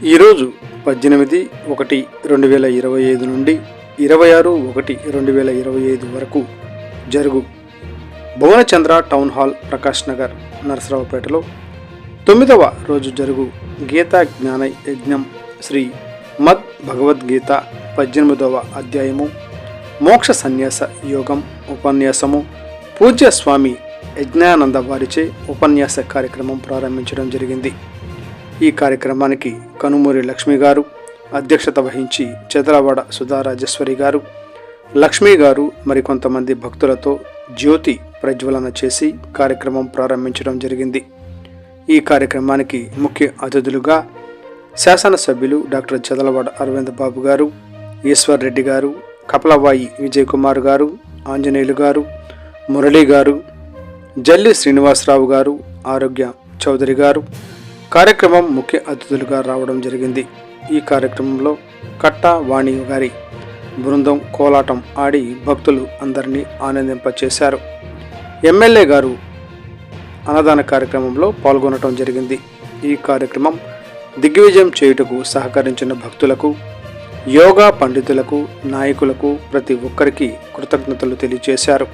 ఈరోజు 18/1/2025 నుండి 26/1/2025 వరకు జరుగు భువనచంద్ర టౌన్ హాల్ ప్రకాష్ నగర్ నరసరావుపేటలో 9వ రోజు జరుగు గీతా జ్ఞాన యజ్ఞం శ్రీ మద్ భగవద్గీత 18వ అధ్యాయము మోక్ష సన్యాస యోగం ఉపన్యాసము పూజ్య స్వామి యజ్ఞానంద వారిచే ఉపన్యాస కార్యక్రమం ప్రారంభించడం జరిగింది. ఈ కార్యక్రమానికి కనుమూరి లక్ష్మి గారు అధ్యక్షత వహించి చెదలవాడ సుధారాజేశ్వరి గారు, లక్ష్మి గారు మరికొంతమంది భక్తులతో జ్యోతి ప్రజ్వలన చేసి కార్యక్రమం ప్రారంభించడం జరిగింది. ఈ కార్యక్రమానికి ముఖ్య అతిథులుగా శాసనసభ్యులు డాక్టర్ చెదలవాడ అరవింద్ బాబు గారు, ఈశ్వర్ రెడ్డి గారు, కపలవాయి విజయ్ కుమార్ గారు, ఆంజనేయులు గారు, మురళీ గారు, జల్లి శ్రీనివాసరావు గారు, ఆరోగ్య చౌదరి గారు కార్యక్రమం ముఖ్య అతిథులుగా రావడం జరిగింది. ఈ కార్యక్రమంలో కట్ట వాణి గారి బృందం కోలాటం ఆడి భక్తులు అందరినీ ఆనందింపచేశారు. ఎమ్మెల్యే గారు అన్నదాన కార్యక్రమంలో పాల్గొనడం జరిగింది. ఈ కార్యక్రమం దిగ్విజయం చేయుటకు సహకరించిన భక్తులకు, యోగా పండితులకు, నాయకులకు ప్రతి ఒక్కరికి కృతజ్ఞతలు తెలియజేశారు.